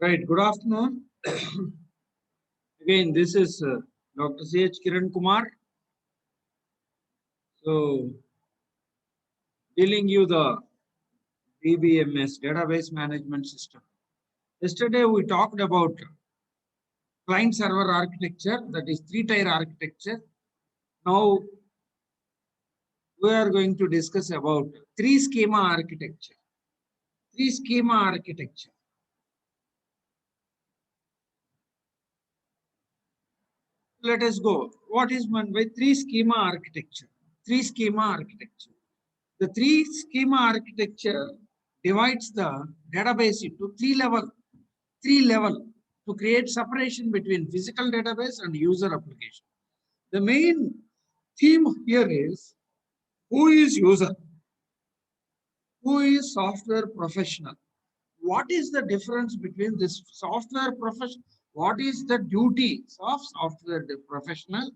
Right. Good afternoon. Again, this is Dr. C.H. Kiran Kumar. So, dealing you the DBMS, Database Management System. Yesterday, we talked about client-server architecture, that is three-tier architecture. Now, we are going to discuss about three-schema architecture. Three-schema architecture. Let us go. What is meant by three-schema architecture? Three-schema architecture. The three-schema architecture divides the database into three level to create separation between physical database and user application. The main theme here is who is user, who is software professional. What is the difference between this software professional? What is the duties of software professional?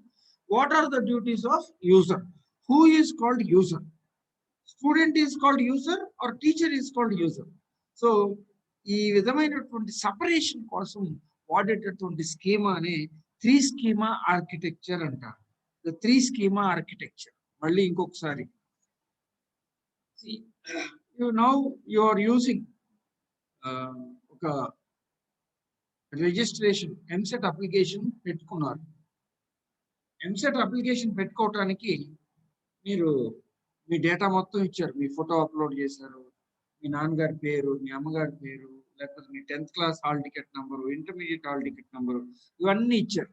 What are the duties of user? Who is called user? Student is called user or teacher is called user. So ఈ విధమైనటువంటి separation కోసం వాడేటటువంటి schema అనే three schema architecture అంటారు. The three schema architecture. మళ్ళీ ఇంకొకసారి you are using ఒక registration EAMCET application పెట్టుకున్నారు. EAMCET application పెట్టుకోవటానికి మీరు మీ డేటా మొత్తం ఇచ్చారు. మీ ఫోటో అప్లోడ్ చేశారు, మీ నాన్నగారి పేరు, మీ అమ్మగారి పేరు, లేకపోతే మీ 10th class hall ticket number, intermediate hall ticket number, ఇవన్నీ ఇచ్చారు.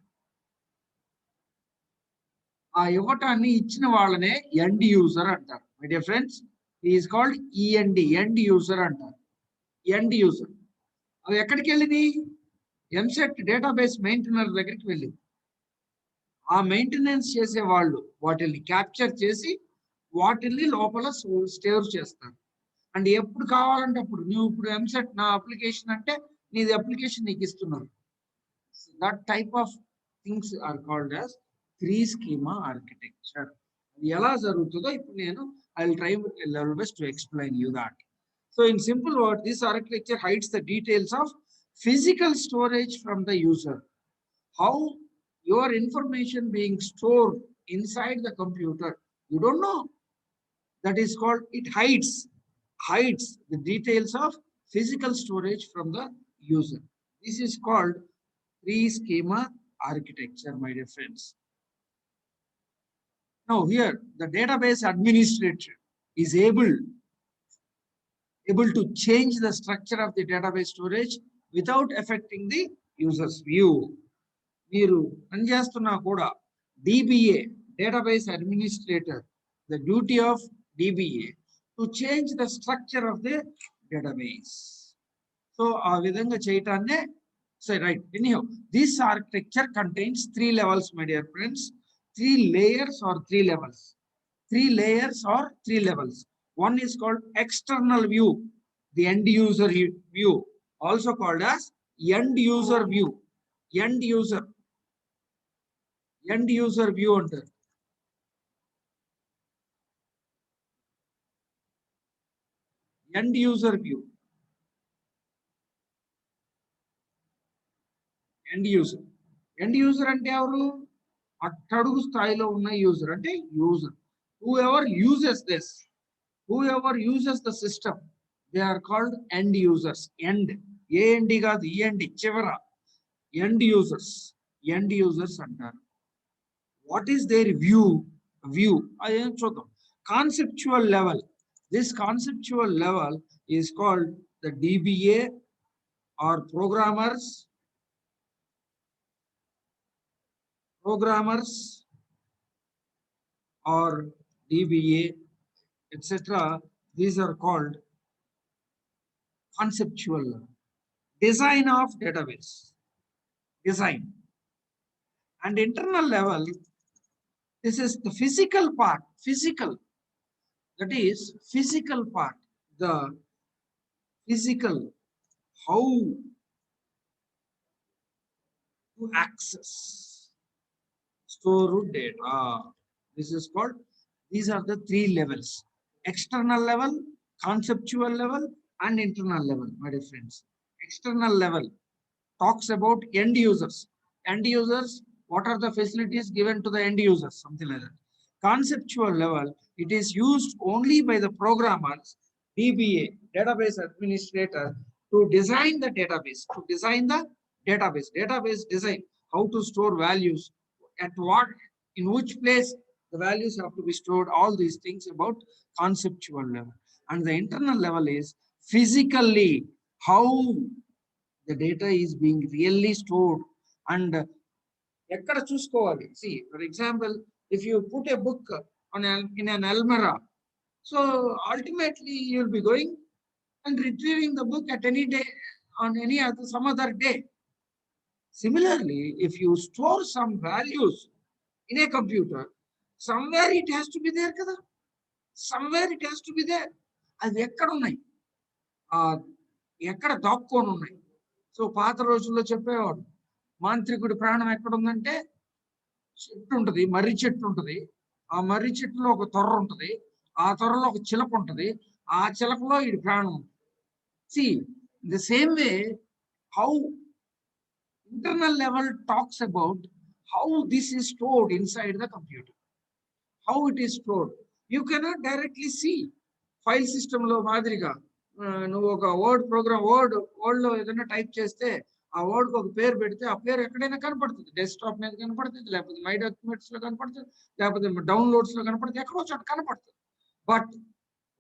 ఆ ఇవ్వటాన్ని ఇచ్చిన వాళ్ళనే ఎండ్ యూజర్ అంటారు. My dear friends, is called END, end user అంటారు. ఎండ్ యూజర్ అవి ఎక్కడికి వెళ్ళింది? ఎంసెట్ డేటాబేస్ మెయింటెనర్ దగ్గరికి వెళ్ళింది. ఆ మెయింటెనెన్స్ చేసే వాళ్ళు వాటిని క్యాప్చర్ చేసి వాటిని లోపల స్టోర్ చేస్తారు. అండ్ ఎప్పుడు కావాలంటే అప్పుడు నువ్వు ఇప్పుడు ఎంసెట్ నా అప్లికేషన్ అంటే నీది అప్లికేషన్ నీకు ఇస్తున్నారు. That type of things are called as three schema architecture. అది ఎలా జరుగుతుందో ఇప్పుడు నేను I will try level best to explain you that. So in simple word, this architecture hides the details of physical storage from the user. How your information being stored inside the computer, you don't know. That is called, it hides the details of physical storage from the user. This is called three schema architecture, my dear friends. Now here the database administrator is able to change the structure of the database storage without affecting the user's view. మీరు పనిచేస్తున్నా కూడా DBA, database administrator, the duty of DBA to change the structure of the database. So ఆ విధంగా చేయటాన్నే right. Anyhow, this architecture contains three levels, my dear friends. Three layers or three levels. One is called external view, the end user view, also called as end user view. End user view అంటారు. End user view. End user అంటే ఎవరు? అట్టడుగు స్థాయిలో ఉన్న user అంటే user. whoever uses the system, they are called end users. end కాదు, EMD చివర. end users అంటారు. What is their view? అదేం చూద్దాం. Conceptual level. This conceptual level is called the DBA or programmers or DBA, etc. These are called conceptual level. Design of database. Design. And internal level, this is the physical part. That is physical part. The physical, how to access, store data. This is called, these are the three levels: external level, conceptual level, and internal level, my dear friends. External level, talks about end users. End users, what are the facilities given to the end users? Something like that. Conceptual level, it is used only by the programmers, DBA, database administrator, to design the database, database design, how to store values, at what, in which place the values have to be stored, all these things about conceptual level. And the internal level is physically how the data is being really stored and ఎక్కడ చూసుకోవాలి. See, for example, if you put a book in an almirah, so ultimately you will be going and retrieving the book at any day, on some other day. Similarly, if you store some values in a computer, somewhere it has to be there kada, somewhere it has to be there. అది ఎక్కడ ఉన్నాయి, ఎక్కడ దాక్కొని ఉన్నాయి. So పాత రోజుల్లో చెప్పేవాడు, మాంత్రికుడి ప్రాణం ఎక్కడుందంటే చెట్టు ఉంటుంది, మర్రి చెట్టు ఉంటుంది, ఆ మర్రి చెట్టులో ఒక తొర్ర ఉంటుంది, ఆ తొర్రలో ఒక చిలక ఉంటుంది, ఆ చిలకలో ఈ ప్రాణం ఉంటుంది. See, the same way, how internal level talks about how this is stored inside the computer, how it is stored. You cannot directly see. File system లో మాదిరిగా నువ్వు ఒక వర్డ్ ప్రోగ్రామ్ వర్డ్ లో ఏదైనా టైప్ చేస్తే ఆ వర్డ్ కు ఒక పేరు పెడితే ఆ పేరు ఎక్కడైనా కనపడుతుంది, డెస్క్టాప్ మీద కనపడుతుంది, లేకపోతే మై డాక్యుమెంట్స్ లో కనపడుతుంది, లేకపోతే డౌన్లోడ్స్ లో కనపడుతుంది, ఎక్కడో చోట కనపడుతుంది.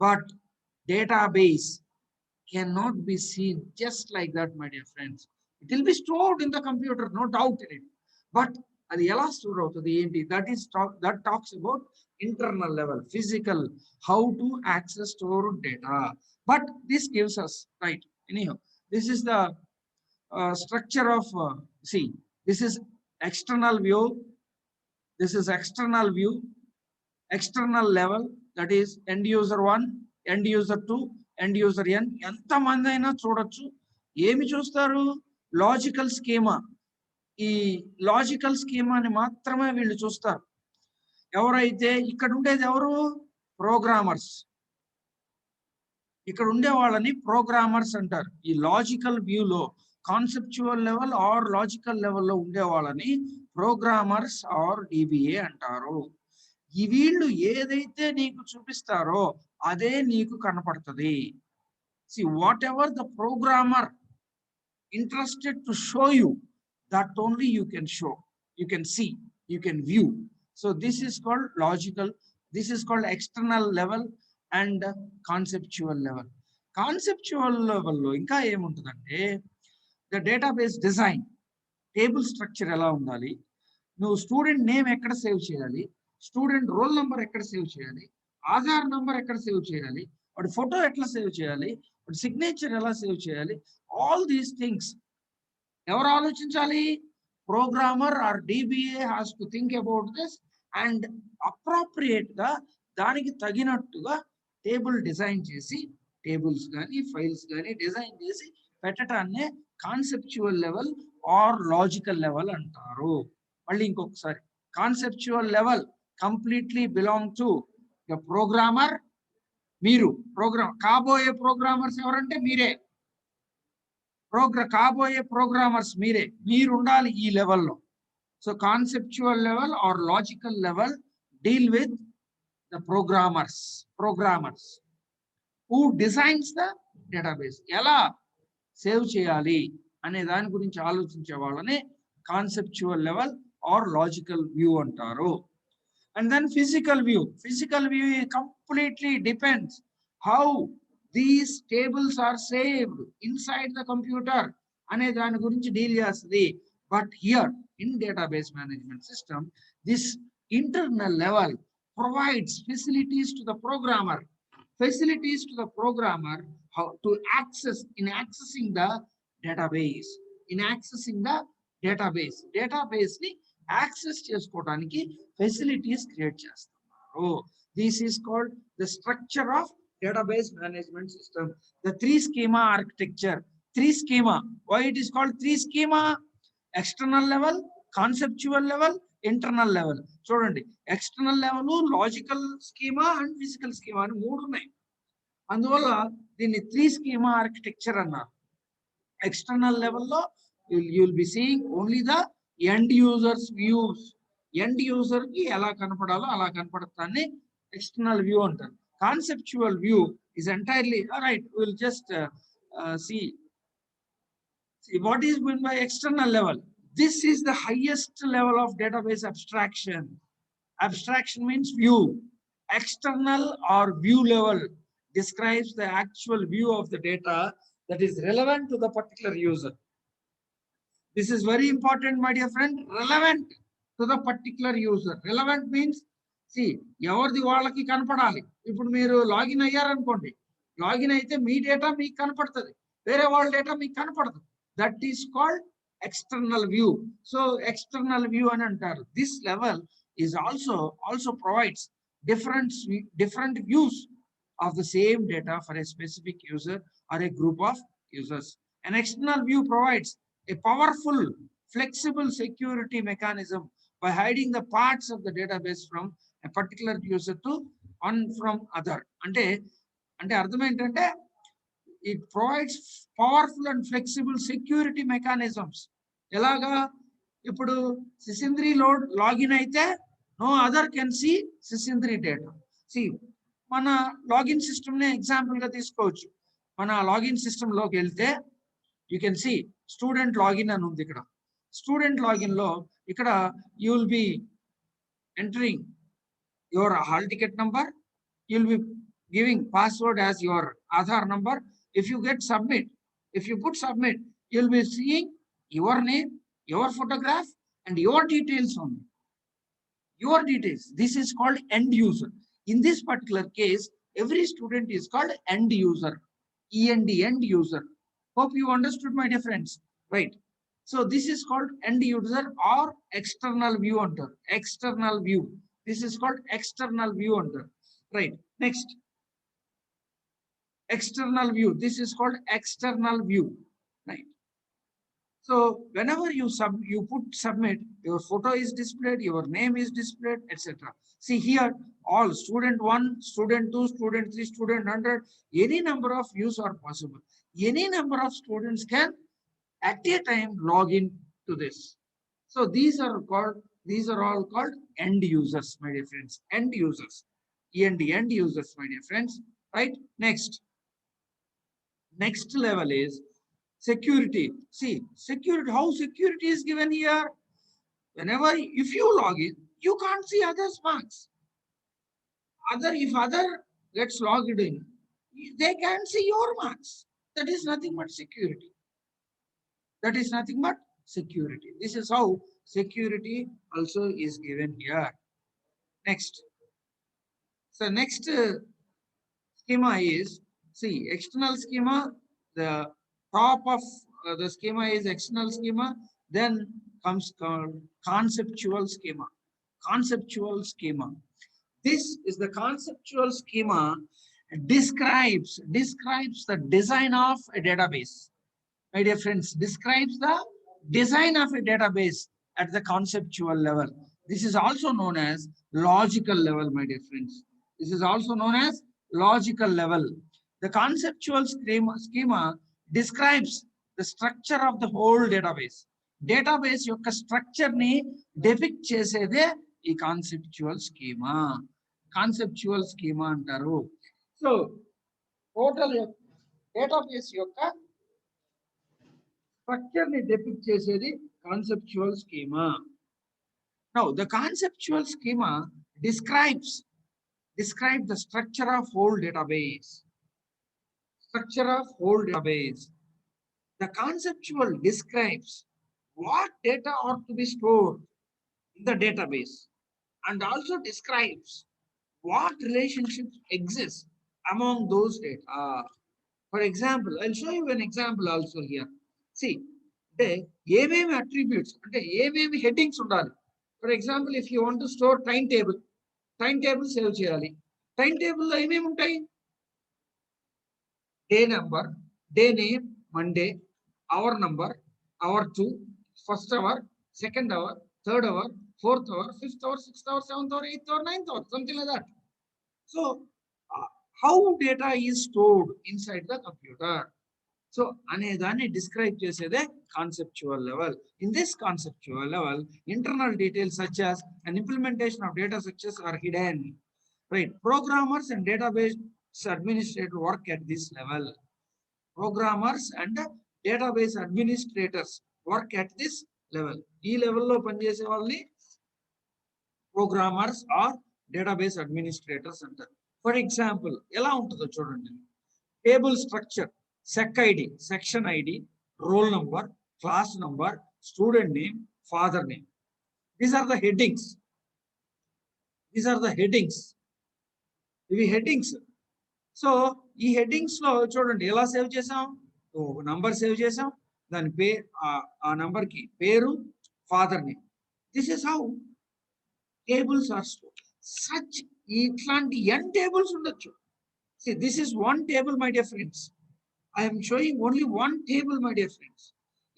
But database cannot be seen just like that, my dear friends. It will be stored in the computer, no doubt in it. But అది ఎలా స్టోర్ అవుతుంది ఏంటి, that talks about internal level, physical, how to access stored data. But this gives us, right, anyhow, this is the structure of see, this is external view, this is external view, external level, that is end user 1, end user 2, end user n. ఎంతమంది అయినా చూడొచ్చు. ఏమి చూస్తారు, logical schema. ఈ logical స్కీమాని మాత్రమే వీళ్ళు చూస్తారు. ఎవరైతే ఇక్కడ ఉండేది ఎవరు, ప్రోగ్రామర్స్. ఇక్కడ ఉండే వాళ్ళని ప్రోగ్రామర్స్ అంటారు. ఈ లాజికల్ వ్యూలో కాన్సెప్చువల్ లెవెల్ ఆర్ లాజికల్ లెవెల్లో ఉండే వాళ్ళని ప్రోగ్రామర్స్ ఆర్ డిబిఏ అంటారు. ఈ వీళ్ళు ఏదైతే నీకు చూపిస్తారో అదే నీకు కనపడుతుంది. See, whatever the programmer interested to show you, that only you can show, you can see, you can view. So this is called logical, this is called external level and conceptual level. Conceptual level లో ఇంకా ఏముంటుందంటే, the database design, table structure ఎలా ఉండాలి, నువ్వు student name ఎక్కడ save చేయాలి, student roll number ఎక్కడ save చేయాలి, ఆధార్ నంబర్ ఎక్కడ సేవ్ చేయాలి, వాడి ఫోటో ఎట్లా సేవ్ చేయాలి, వాడి సిగ్నేచర్ ఎలా సేవ్ చేయాలి, ఆల్ దీస్ థింగ్స్ ఎవరు ఆలోచించాలి, programmer or DBA has to think about this and appropriate గా దానికి తగినట్టుగా టేబుల్ డిజైన్ చేసి, టేబుల్స్ కానీ ఫైల్స్ కానీ డిజైన్ చేసి పెట్టడాన్నే conceptual level or logical level అంటారు. మళ్ళీ ఇంకొకసారి, conceptual level completely belong to the programmer. మీరు కాబోయే ప్రోగ్రామర్స్ ఎవరంటే మీరే. కాబోయే ప్రోగ్రామర్స్ మీరే, మీరు ఉండాలి ఈ లెవెల్లో. So conceptual level or logical level deal with the programmers who designs the database. ఎలా సేవ్ చేయాలి అనే దాని గురించి ఆలోచించే వాళ్ళని conceptual level or logical view అంటారు. And then physical view completely depends how these tables are saved inside the computer ane dani gurinchi deal chestadi. But here in database management system, this internal level provides facilities to the programmer how to access, in accessing the database ni access చేసుకోవడానికి facilities create చేస్తున్నారు. This is called the structure of database management system, the 3 schema architecture. 3 schema, why it is called 3 schema? External level, conceptual level, internal level. చూడండి, external level, logical schema and physical schema అని 3 ఉన్నాయి. అందువల్ల దీన్ని 3 schema architecture అన్నారు. External లెవెల్లో you'll be seeing only the end users views. End user ki ela kanapadalo ala kanapadutani external view antaru. Conceptual view is entirely all right. We'll just see what is meant by external level. This is the highest level of database abstraction. Abstraction means view. External or view level describes the actual view of the data that is relevant to the particular user. This is very important, my dear friend. Relevant to the particular user. Relevant means, see, ఎవరిది వాళ్ళకి కనపడాలి. ఇప్పుడు మీరు login అయ్యారనుకోండి, login అయితే మీ data మీకు కనపడుతుంది, వేరే వాళ్ళ డేటా మీకు కనపడదు. That is called external view. So external view అని అంటారు. This level is also provides different views of the same data for a specific user or a group of users. An external view provides a powerful, flexible security mechanism by hiding the parts of the database from a particular user to one from other. అంటే అర్థం ఏంటంటే it provides powerful and flexible security mechanisms. ఎలాగా ఇప్పుడు సిసింద్రి login అయితే no other can see సిసింద్రి data. See, మన login system నే example గా తీసుకోవచ్చు. మన లాగిన్ సిస్టమ్ లోకి వెళ్తే you can see student login అని ఉంది. ఇక్కడ స్టూడెంట్ లాగిన్ లో ఇక్కడ you will be entering your hall ticket number, you will be giving password as your Aadhaar number. If you get submit, if you put submit, you'll be seeing your name, your photograph, and your details only. Your details. This is called end user. In this particular case, every student is called end user. END, end user. Hope you understood, my dear friends. Right. So this is called end user or external view under. External view. This is called external view under. Right. Next. External view. This is called external view. Right. So whenever you put submit, your photo is displayed, your name is displayed, etc. See here, all student 1, student 2, student 3, student 100, any number of views are possible. Any number of students can at a time log in to this. So these are all called end users, my dear friends. End users. End users, my dear friends. Right? Next level is security. See, security, how security is given here. Whenever, if you log in, you can't see others' marks. If other gets logged in, they can see your marks. That is nothing but security. That is nothing but security. This is how security also is given here. Next. So next schema is, see, external schema, the top of the schema is external schema, then comes conceptual schema. Conceptual schema. This is the conceptual schema describes the design of a database. My dear friends, describes the design of a database at the conceptual level. This is also known as logical level, my dear friends. This is also known as logical level. The conceptual schema describes the structure of the whole database. Database యొక్క structure ని depict చేసేదే ఈ conceptual schema. Conceptual schema అంటారు. So total database యొక్క structure ని depict చేసేది conceptual schema. Now the conceptual schema describes the structure of whole database. Structure of whole database. The conceptual describes what data ought to be stored in the database and also describes what relationships exist among those data. For example, I'll show you an example also here. See, ఏమేమి attributes అంటే ఏమేమి headings ఉండాలి. For example, if you want to store timetable save చేయాలి. Timetable లో ఏమేమి ఉంటాయి? Day number, day name, Monday, hour number, hour 2, first hour, second hour, third hour, fourth hour, fifth hour, sixth hour, seventh hour, eighth hour, ninth hour, something like that. So how data is stored inside the computer? So అనే దాన్ని describe చేసేదే conceptual level. In this conceptual level, internal details such as an implementation of data structures are hidden. Right? Programmers and database administrators work at this level. Programmers and database administrators work at this level. ఈ లెవెల్లో పనిచేసే వాళ్ళని programmers or database administrators అంటారు. For example ఎలా ఉంటుందో చూడండి. Table structure, sec ID, section ID, roll number, class number, student name, father name. These are the headings. These are the headings. ఇవి headings. సో ఈ హెడ్డింగ్స్ లో చూడండి ఎలా సేవ్ చేసాం. నంబర్ సేవ్ చేసాం, దాని పేరు, ఆ నంబర్ కి పేరు, father name. This is how tables are stored. Such ఇట్లాంటి ఎన్ టేబుల్స్ ఉండొచ్చు. See, this is one table, my dear friends. I am showing only one table, my dear friends.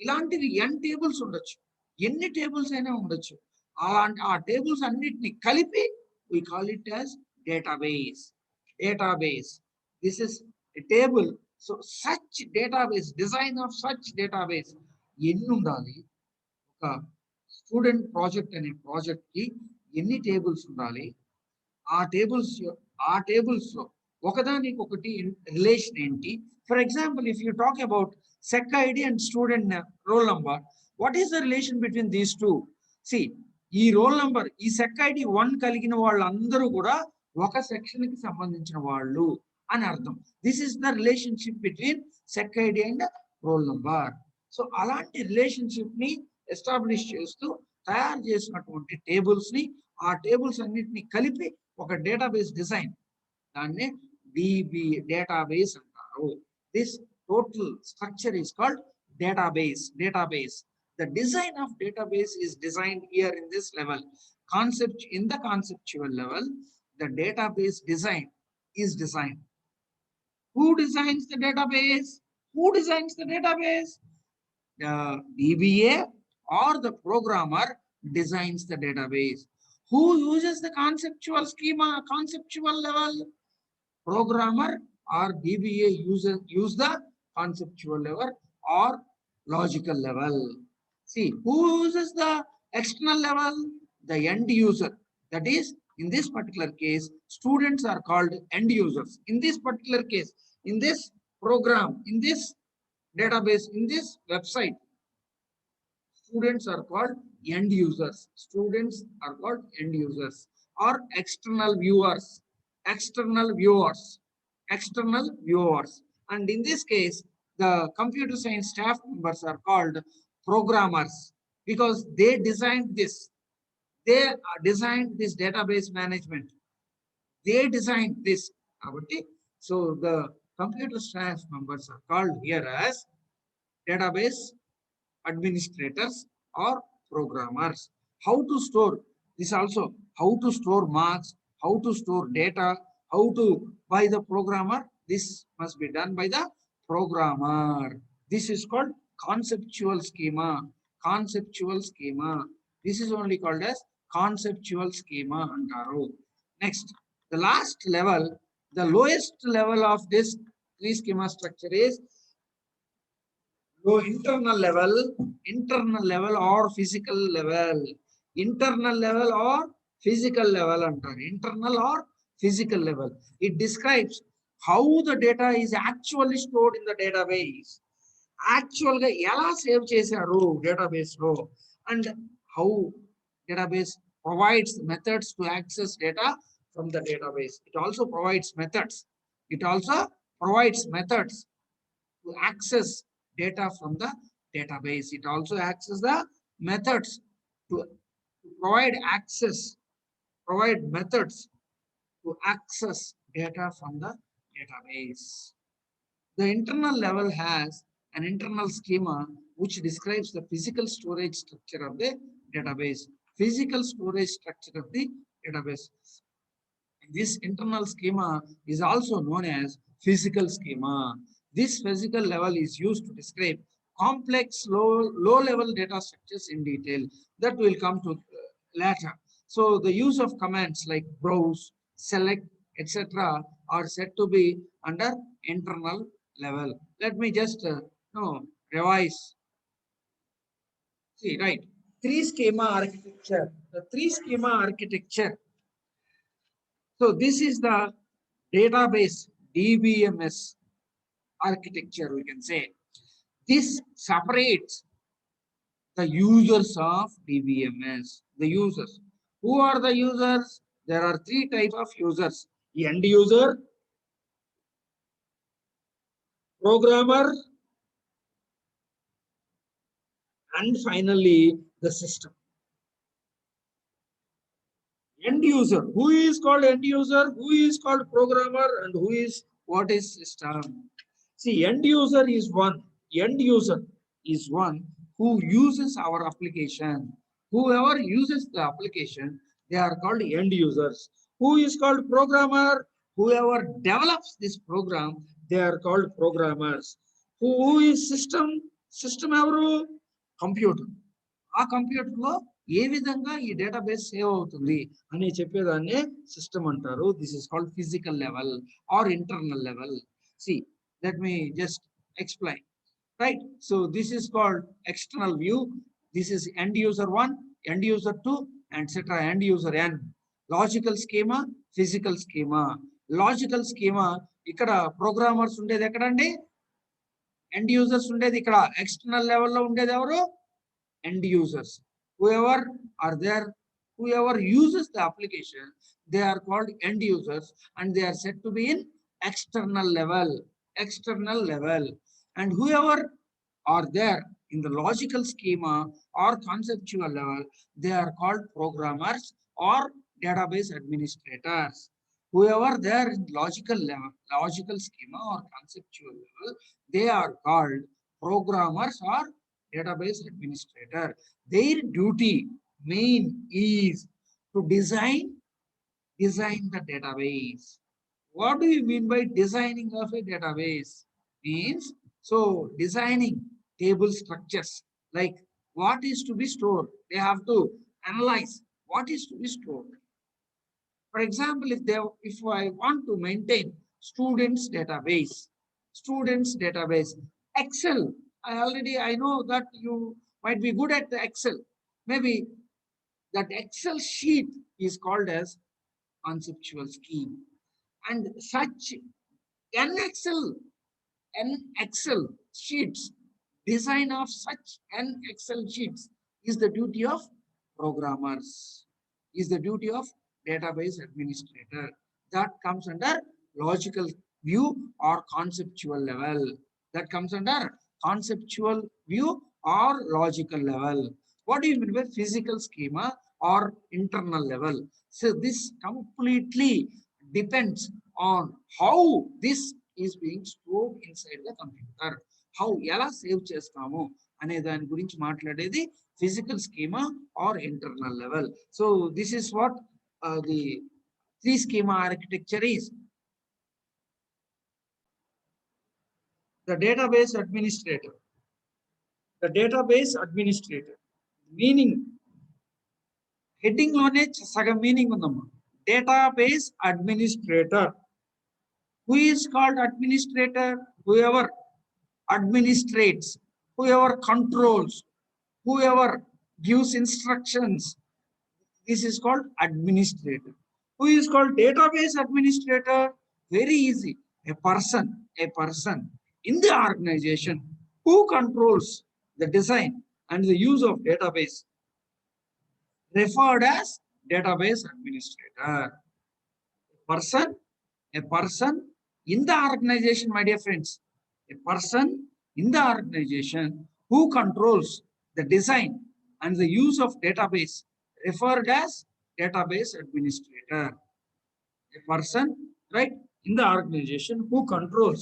ఇలాంటివి n tables ఉండొచ్చు, ఎన్ని tables అయినా ఉండొచ్చు. అలాంటి ఆ tables అన్నిటిని కలిపి we call it as database. Database. This is a table. So such database, design of such database ఎన్ని ఉండాలి? ఒక స్టూడెంట్ ప్రాజెక్ట్ అనే ప్రాజెక్ట్ కి ఎన్ని టేబుల్స్ ఉండాలి? ఆ టేబుల్స్ లో ఒకదానికి ఒకటి రిలేషన్ ఏంటి? For example, if you talk about sec ID and student roll number, what is the relation between these two? See, ఈ రోల్ నంబర్, ఈ సెక్ ఐడి 1 కలిగిన వాళ్ళందరూ కూడా ఒక సెక్షన్ కి సంబంధించిన వాళ్ళు అని అర్థం. This is the relationship between sec ID and roll number. So అలాంటి రిలేషన్షిప్ ని ఎస్టాబ్లిష్ చేస్తూ తయారు చేసినటువంటి టేబుల్స్ ని, ఆ టేబుల్స్ అన్నిటిని కలిపి ఒక డేటాబేస్ డిజైన్, దాన్నే డిబి డేటాబేస్ అంటారు. This total structure is called database. The design of database is designed here in this level. In the conceptual level, the database design is designed. Who designs the database? The DBA or the programmer designs the database. Who uses the conceptual schema, conceptual level? Programmer or DBA use the conceptual level or logical level. See, who uses the external level? The end user. That is, in this particular case, students are called end users. In this particular case, in this program, in this database, in this website, students are called end users. Students are called end users or external viewers. External viewers. And in this case, the computer science staff members are called programmers because they designed this. They designed this database management. They designed this. So the computer science members are called here as database administrators or programmers. How to store this also? How to store marks, how to store data, how to by the programmer? This must be done by the programmer. This is called conceptual schema. This is only called as conceptual schema antaru. Next, the last level, the lowest level of this three schema structure is internal level or physical level. Internal level or physical level antaru. Internal or physical level. It describes how the data is actually stored in the database. Actual ga ela save chesaru database lo, and how database provides methods to access data from the database. It also provides methods to access data from the database. It also access the methods to provide methods to access data from the database. The internal level has an internal schema which describes the physical storage structure of the database. This internal schema is also known as physical schema. This physical level is used to describe complex low-level data structures in detail. That will come to later. So the use of commands like browse, select, etc. are said to be under internal level. Let me just revise. See, right. Three schema architecture. The three schema architecture. So this is the database DBMS architecture, we can say. This separates the users of DBMS. The users. Who are the users? There are three types of users. End user, programmer, and finally the system. End user. Who is called end user? Who is called programmer? And who is what is system? See, end user is one. End user is one who uses our application. Whoever uses the application, they are called end users. Who is called programmer? Whoever develops this program, they are called programmers. Who is system? System ఎవరు? Computer. ఆ computer లో ఏ విధంగా ఈ database save అవుతుంది అని చెప్పేదాన్ని system అంటారు. This is called physical level or internal level. See let me just explain. Right? So this is called external view. This is end user 1, end user 2, etc. End user n. Logical schema, physical schema. Logical schema ఇక్కడ programmers ఉండేది ఎక్కడండి? End users ఉండేది ఇక్కడ. External లెవెల్లో ఉండేది ఎవరు? End users. Whoever are there, whoever uses the application, they are called end users and they are said to be in external level. External level. And whoever are there in the logical schema or conceptual level, they are called programmers or database administrators. Whoever there in logical level, logical schema or conceptual level, they are called programmers or database administrator. Their duty main is to design the database. What do you mean by designing of a database? Means, so designing table structures, like what is to be stored. They have to analyze what is to be stored. For example, if I want to maintain students database, Excel, I know that you might be good at the Excel. Maybe that Excel sheet is called as conceptual scheme. And such an Excel sheets, design of such an Excel sheets is the duty of programmers, is the duty of database administrator. That comes under logical view or conceptual level. That comes under conceptual view or logical level. What do you mean by physical schema or internal level? So this completely depends on how this is being stored inside the computer. How ఎలా save చేస్తాము అనే దాని గురించి మాట్లాడేది physical schema or internal level. So this is what the three schema architecture is. The database administrator. The database administrator. Meaning, heading లోనే సగం meaning ఉందమ్మా. Database administrator. Who is called administrator? Whoever administrates, whoever controls, whoever gives instructions. This is called administrator. Who is called database administrator? Very easy. A person in the organization who controls the design and the use of database, referred as database administrator. A person in the organization, my dear friends, a person in the organization who controls the design and the use of database, referred as database administrator. A person, right, in the organization who controls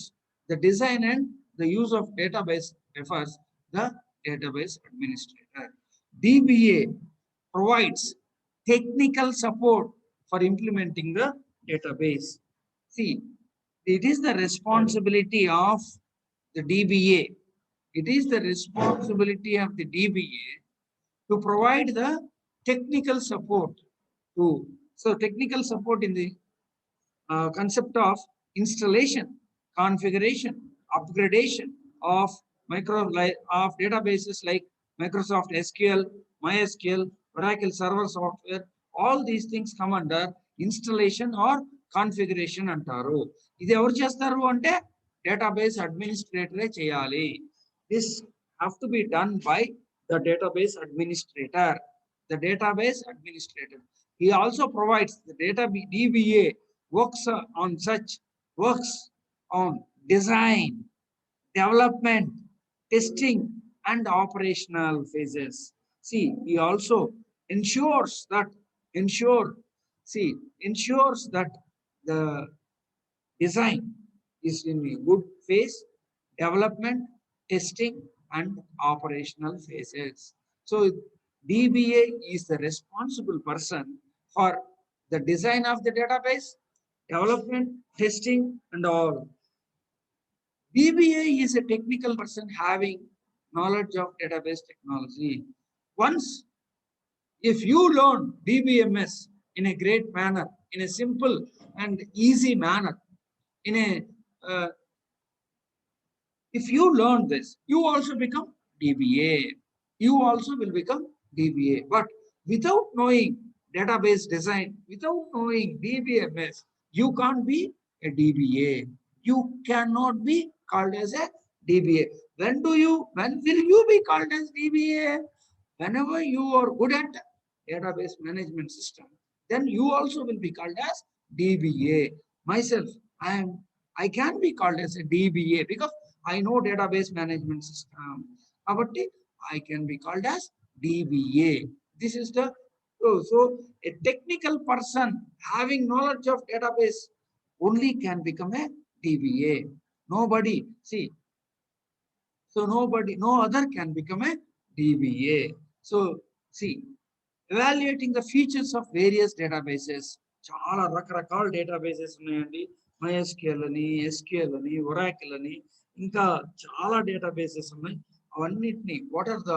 the design and the use of database refers the database administrator. DBA provides technical support for implementing the database. See, it is the responsibility of the DBA. It is the responsibility of the DBA to provide the technical support to. So technical support in the concept of installation, configuration, upgradation of of databases like Microsoft SQL, MySQL, Oracle Server Software. All these things come under installation or configuration అంటారు. ఇది ఎవరు చేస్తారు అంటే database administrator చేయాలి. This have to be done by the database administrator. The database administrator. He also provides the DBA works on design, development, testing, and operational phases. See, he also ensures that the design is in a good phase, development, testing, and operational phases. So DBA is the responsible person for the design of the database, development, testing, and all. DBA is a technical person having knowledge of database technology. Once, if you learn DBMS in a great manner, in a simple and easy manner, if you learn this, you also become DBA. You also will become DBA. But without knowing database design, without knowing DBMS, you can't be a DBA. You cannot be called as a DBA. When will you be called as DBA? Whenever you are good at database management system, then you also will be called as DBA. Myself, I can be called as a DBA because I know database management system. I can be called as DBA. This is the so a technical person having knowledge of database only can become a DBA. Nobody, see, so no other can become a DBA. So see, evaluating the features of various databases. చాలా రకరకాల databases ఉన్నాయండి. MySQL అని, SQL అని, Oracle అని, ఇంకా చాలా databases ఉన్నాయి. అవన్నిటిని what are the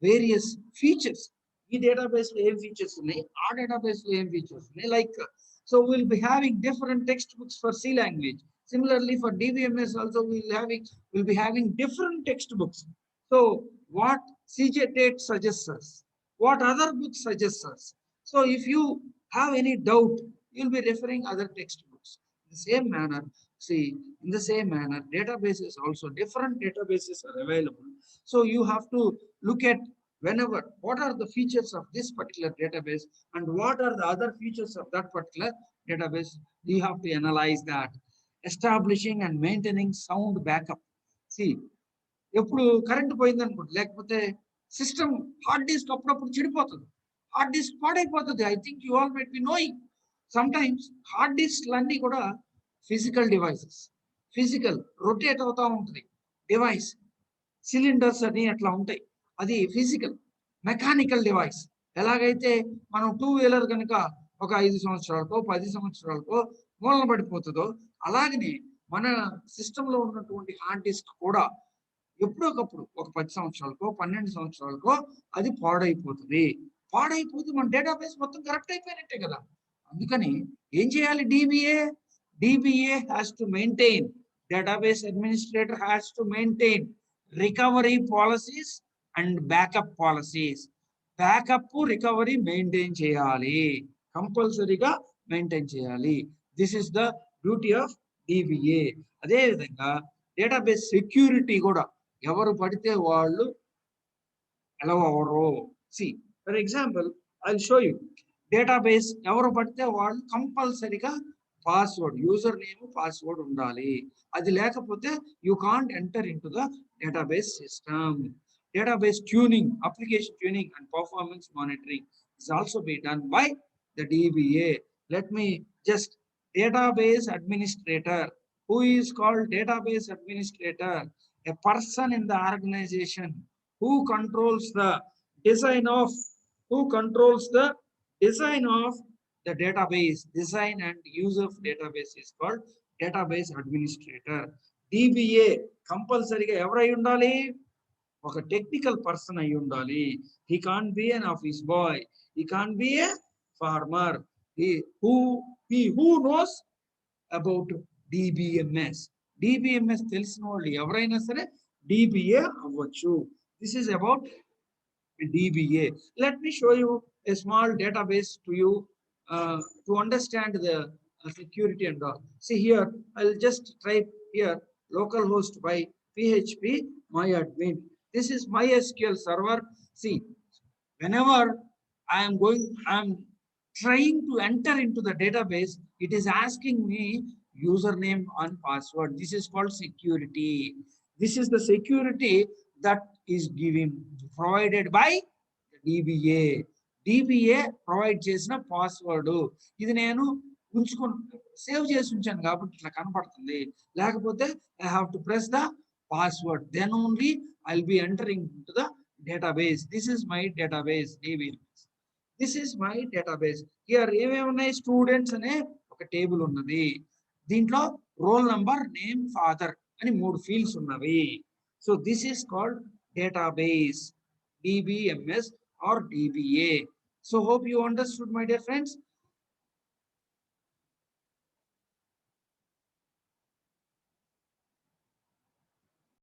various features, ఈ డేటాబేస్ లో ఏం ఫీచర్స్ ఉన్నాయి, ఆ డేటాబేస్ లో ఏం ఫీచర్స్ ఉన్నాయి, like so we'll be having different textbooks for C language. Similarly for DBMS also we'll be having different textbooks. So what CJTATE suggests us, what other books suggest us. So if you have any doubt, you'll be referring other textbooks. In the same manner, databases also, different databases are available. So you have to look at whenever, what are the features of this particular database and what are the other features of that particular database. You have to analyze that. Establishing and maintaining sound backup. See, ఎప్పుడు current పోయిందనుకోండి, లేకపోతే system hard disk అప్పుడప్పుడు చెడిపోతుంది, hard disk పాడైపోతుంది. I think you all might be knowing. Sometimes hard డిస్క్లు అన్నీ కూడా physical devices, physical rotate అవుతూ ఉంటుంది డివైస్, సిలిండర్స్ అని అట్లా ఉంటాయి. అది ఫిజికల్. మెకానికల్ డివైస్ ఎలాగైతే మనం 2-వీలర్ కనుక ఒక 5 సంవత్సరాలకో 10 సంవత్సరాలకో మూలన పడిపోతుందో, అలాగనే మన సిస్టంలో ఉన్నటువంటి హార్డ్ డిస్క్ కూడా ఎప్పుడొకప్పుడు ఒక 10 సంవత్సరాలకో 12 సంవత్సరాలకో అది పాడైపోతుంది. పాడైపోతే మన డేటాబేస్ మొత్తం కరెక్ట్ అయిపోయినట్టే కదా. అందుకని ఏం చేయాలి DBA has to maintain, database administrator has to maintain recovery policies and backup policies. Backup recovery maintain చేయాలి, కంపల్సరీగా మెయింటైన్ చేయాలి. This is the duty of DBA. అదే విధంగా డేటాబేస్ సెక్యూరిటీ కూడా ఎవరు పడితే వాళ్ళు ఎలా అవరు. See for example I will show you. Database ఎవరు పడితే వాళ్ళు కంపల్సరీగా పాస్వర్డ్, యూజర్ నేమ్, పాస్వర్డ్ ఉండాలి. అది లేకపోతే you can't enter in to the database system. Database tuning, application tuning and performance monitoring is also be done by the DBA. Let me just, database administrator. Who is called database administrator? A person in the organization who controls the design of the database. Design and use of database is called database administrator. DBA compulsory ga evarai undali, ఒక technical person అయి ఉండాలి. He can't be an office boy, he can't be a farmer. Who knows about DBMS. DBMS తెలిసిన వాళ్ళు ఎవరైనా సరే DBA అవ్వచ్చు. This is about DBA. Let me show you a small database to you to understand the security and all. See here, I'll just type here localhost by PHP myadmin. This is MySQL server. See, whenever I'm trying to enter into the database, it is asking me username and password. This is called security. This is the security that is provided by DBA. DBA provide చేసిన password. ఇది నేను save చేసి ఉంచాను కాబట్టి ఇట్లా కనపడుతుంది. లేకపోతే I have to press the password. Then only I'll be entering into the database. This is my database. DBMS. This is my database. Here ఏమేమి ఉన్నాయి? స్టూడెంట్స్ అనే ఒక టేబుల్ ఉన్నది. దీంట్లో రోల్ నంబర్, నేమ్, ఫాదర్ అని 3 ఫీల్డ్స్ ఉన్నవి. So this is called database, DBMS or DBA. So hope you understood, my dear friends.